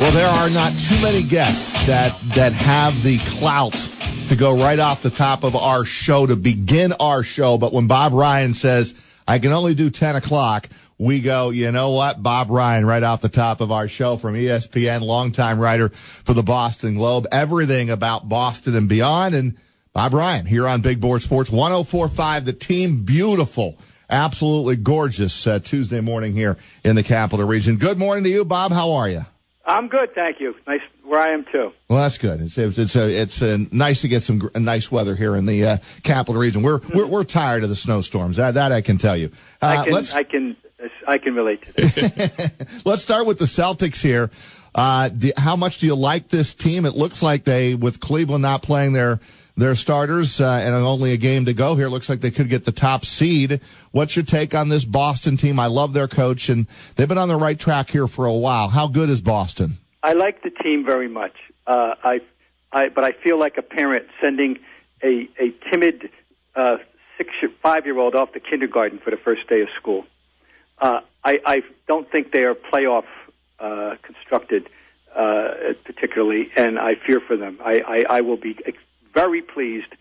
Well, there are not too many guests that have the clout to go right off the top of our show to begin our show. But when Bob Ryan says, I can only do 10 o'clock, we go, you know what? Bob Ryan right off the top of our show from ESPN, longtime writer for the Boston Globe, everything about Boston and beyond. And Bob Ryan here on Big Board Sports 104.5, The Team. Beautiful, absolutely gorgeous Tuesday morning here in the Capital Region. Good morning to you, Bob. How are you? I'm good, thank you. Nice where I am too. Well, that's good. It's nice to get some nice weather here in the Capital Region. We're tired of the snowstorms. That I can tell you. I can relate to this. Let's start with the Celtics here. How much do you like this team? It looks like with Cleveland not playing their starters and only a game to go here, looks like they could get the top seed. What's your take on this Boston team? I love their coach, and they've been on the right track here for a while. How good is Boston? I like the team very much. But I feel like a parent sending a timid 5-year-old off to kindergarten for the first day of school. I don't think they are playoff constructed particularly, and I fear for them. I will be very pleased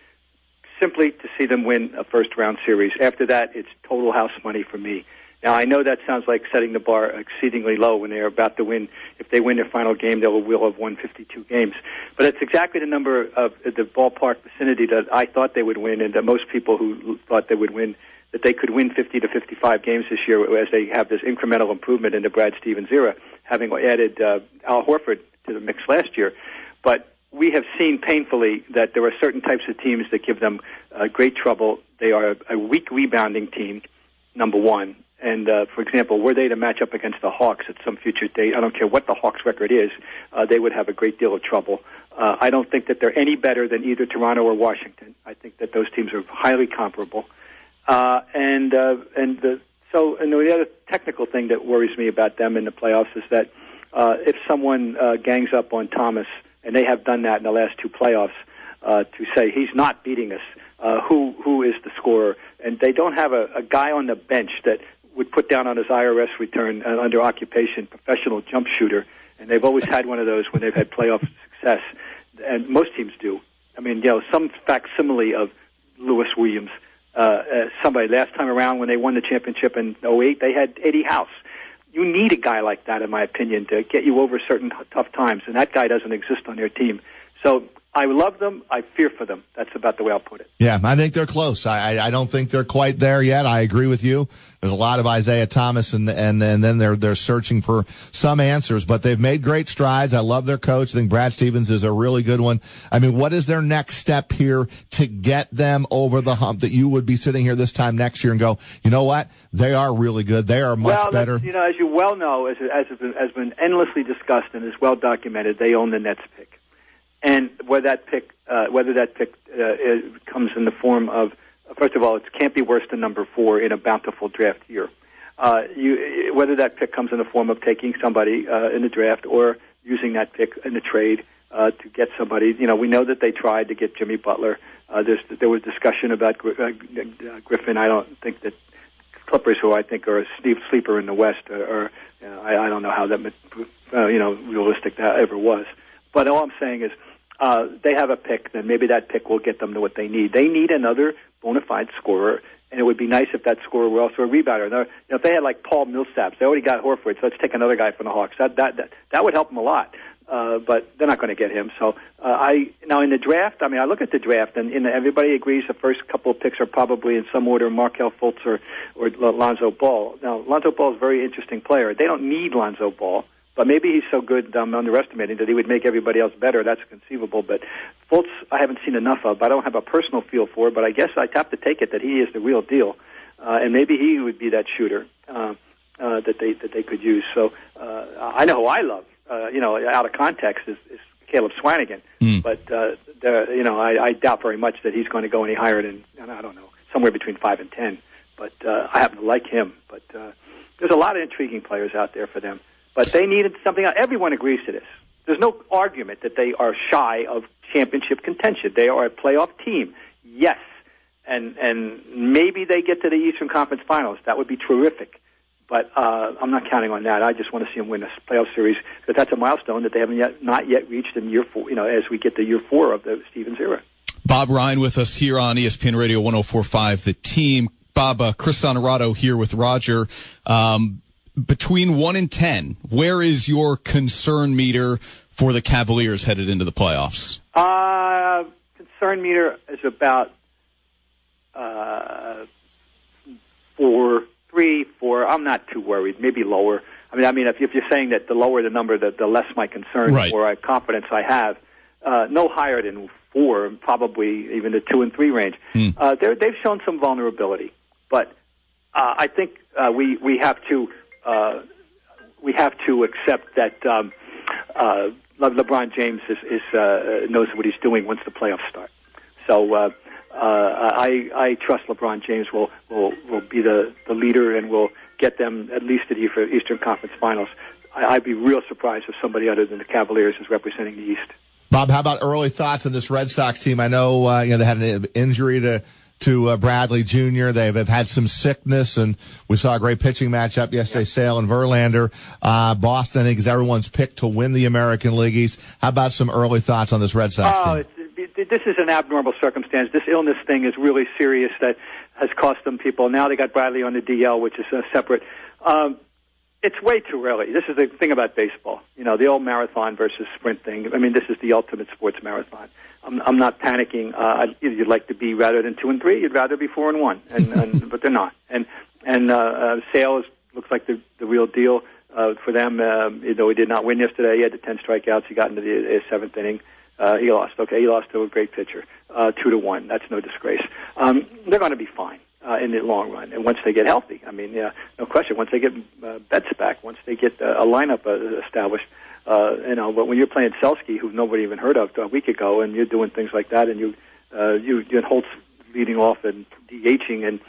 simply to see them win a first-round series. After that, it's total house money for me. Now, I know that sounds like setting the bar exceedingly low when they're about to win. If they win their final game, they will have won 52 games. But it's exactly the number of the ballpark vicinity that I thought they would win, and that most people who thought they would win, that they could win 50 to 55 games this year as they have this incremental improvement in the Brad Stevens era, having added Al Horford to the mix last year. But we have seen painfully that there are certain types of teams that give them great trouble. They are a weak rebounding team, number one. And, for example, were they to match up against the Hawks at some future date, I don't care what the Hawks' record is, they would have a great deal of trouble. I don't think that they're any better than either Toronto or Washington. I think that those teams are highly comparable. And the other technical thing that worries me about them in the playoffs is that if someone gangs up on Thomas, and they have done that in the last two playoffs, to say he's not beating us, who is the scorer? And they don't have a guy on the bench that would put down on his IRS return under occupation professional jump shooter. And they've always had one of those when they've had playoff success, and most teams do. I mean, some facsimile of Lewis Williams. Somebody last time around when they won the championship in 2008, they had Eddie House. You need a guy like that, in my opinion, to get you over certain tough times, and that guy doesn't exist on their team. So I love them. I fear for them. That's about the way I'll put it. Yeah, I think they're close. I don't think they're quite there yet. I agree with you. There's a lot of Isaiah Thomas, and then they're searching for some answers, but they've made great strides. I love their coach. I think Brad Stevens is a really good one. I mean, what is their next step here to get them over the hump that you would be sitting here this time next year and go, you know what? They are really good. They are much better. As you well know, as has been endlessly discussed and is well documented, they own the Nets pick. And whether that pick comes in the form of, first of all, it can't be worse than number 4 in a bountiful draft year. Whether that pick comes in the form of taking somebody in the draft or using that pick in the trade to get somebody. We know that they tried to get Jimmy Butler. There was discussion about Griffin. I don't think that Clippers, who I think are a sleeper in the West, I don't know how that realistic that ever was. But all I'm saying is, they have a pick, then maybe that pick will get them to what they need. They need another bona fide scorer, and it would be nice if that scorer were also a rebounder. Now, if they had like Paul Millsaps, they already got Horford, so let's take another guy from the Hawks. That would help them a lot, but they're not going to get him. So now in the draft, I look at the draft, and everybody agrees the first couple of picks are probably in some order Markelle Fultz or Lonzo Ball. Now, Lonzo Ball is a very interesting player. They don't need Lonzo Ball. But maybe he's so good, I'm underestimating, that he would make everybody else better. That's conceivable. But Fultz, I haven't seen enough of. I don't have a personal feel for it, but I guess I'd have to take it that he is the real deal. And maybe he would be that shooter that they could use. So I know who I love, out of context, is Caleb Swanigan. But, I doubt very much that he's going to go any higher than, I don't know, somewhere between 5 and 10. But I happen to like him. But there's a lot of intriguing players out there for them. But they needed something else. Everyone agrees to this. There's no argument that they are shy of championship contention. They are a playoff team. Yes. And maybe they get to the Eastern Conference Finals. That would be terrific. But I'm not counting on that. I just want to see them win a playoff series, because that's a milestone that they haven't not yet reached in year 4. As we get to year 4 of the Stevens era. Bob Ryan with us here on ESPN Radio 104.5 The Team. Bob, Chris Honorato here with Roger. Between 1 and 10, where is your concern meter for the Cavaliers headed into the playoffs? Concern meter is about 4. 3, 4. I'm not too worried. Maybe lower. I mean, if you're saying that the lower the number, the less my concern or confidence I have. No higher than 4, and probably even the 2 and 3 range. They've shown some vulnerability, but I think we have to accept that LeBron James knows what he's doing once the playoffs start. So. I trust LeBron James will be the leader and will get them at least to the Eastern Conference Finals. I'd be real surprised if somebody other than the Cavaliers is representing the East. Bob, how about early thoughts on this Red Sox team? I know they had an injury to Bradley Jr. They've had some sickness, and we saw a great pitching matchup yesterday, Sale and Verlander. Boston, I think, is everyone's pick to win the American League East. How about some early thoughts on this Red Sox team? This is an abnormal circumstance. This illness thing is really serious that has cost them people. Now they got Bradley on the DL, which is separate. It's way too early. This is the thing about baseball. The old marathon versus sprint thing. I mean, this is the ultimate sports marathon. I'm not panicking. You'd like to be, rather than 2 and 3, you'd rather be 4 and 1, but they're not. And Sale looks like the real deal for them. Though he did not win yesterday, he had the 10 strikeouts. He got into the 7th inning. He lost. Okay, he lost to a great pitcher, 2-1. That's no disgrace. They're going to be fine in the long run, and once they get healthy, I mean, no question. Once they get Betts back, once they get a lineup established, But when you're playing Selsky, who nobody even heard of a week ago, and you're doing things like that, and you Holtz leading off and DHing, and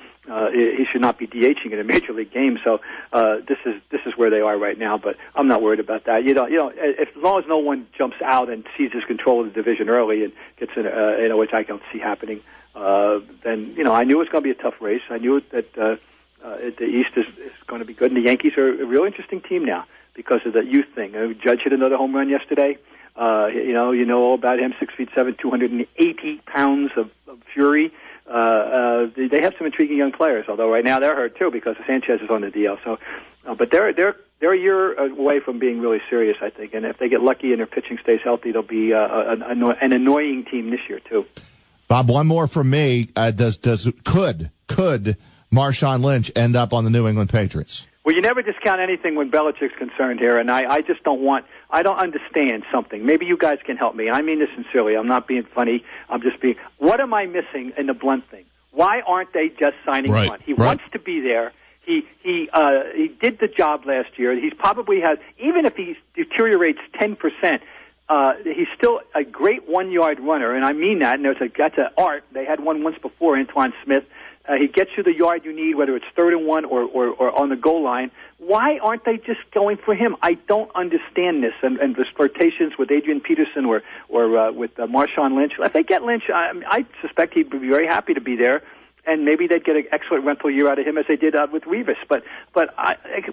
he should not be DHing in a major league game. So this is where they are right now. But I'm not worried about that. As long as no one jumps out and seizes control of the division early and gets in, which I don't see happening, then I knew it was going to be a tough race. I knew that the East is going to be good, and the Yankees are a real interesting team now because of the youth thing. Judge hit another home run yesterday. You know all about him, 6'7", 280 pounds of fury. They have some intriguing young players, although right now they're hurt too because Sanchez is on the DL. So, but they're a year away from being really serious, I think. And if they get lucky and their pitching stays healthy, they'll be an annoying team this year too. Bob, one more from me. Could Marshawn Lynch end up on the New England Patriots? Well, you never discount anything when Belichick's concerned here, and I just don't understand something. Maybe you guys can help me. I mean this sincerely. I'm not being funny. What am I missing in the Blunt thing? Why aren't they just signing Blunt? He wants to be there. He did the job last year. He's probably has, even if he deteriorates 10%, he's still a great 1-yard runner, and I mean that, and that's an art. They had one once before, Antoine Smith. He gets you the yard you need, whether it's 3rd and 1 or on the goal line. Why aren't they just going for him? I don't understand this. And the flirtations with Adrian Peterson or with Marshawn Lynch. If they get Lynch, I suspect he'd be very happy to be there. And maybe they'd get an excellent rental year out of him as they did with Revis. But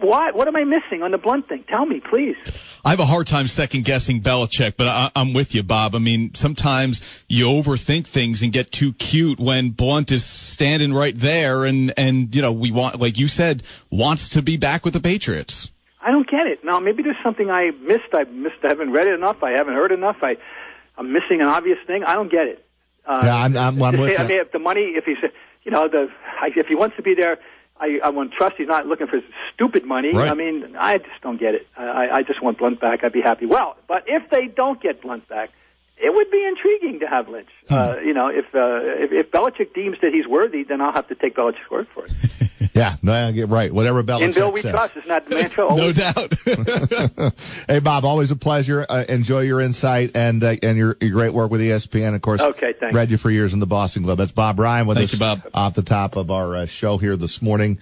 why? What am I missing on the Blunt thing? Tell me, please. I have a hard time second-guessing Belichick, but I'm with you, Bob. I mean, sometimes you overthink things and get too cute when Blunt is standing right there and we want, like you said, wants to be back with the Patriots. I don't get it. Now, maybe there's something I missed. I haven't read it enough. I haven't heard enough. I'm missing an obvious thing. I don't get it. I'm with you. I mean, if the money, if he's... if he wants to be there, I want to trust he's not looking for stupid money. Right. I mean, I just don't get it. I just want Blunt back. I'd be happy. Well, but if they don't get Blunt back, it would be intriguing to have Lynch. If Belichick deems that he's worthy, then I'll have to take Belichick's word for it. Yeah, no, get right. Whatever Belichick in Bill we says. trust is not the mantra. No doubt. Hey, Bob, always a pleasure. Enjoy your insight and your great work with ESPN. Of course, okay, thanks. Read you for years in the Boston Globe. That's Bob Ryan with us Bob. off the top of our show here this morning.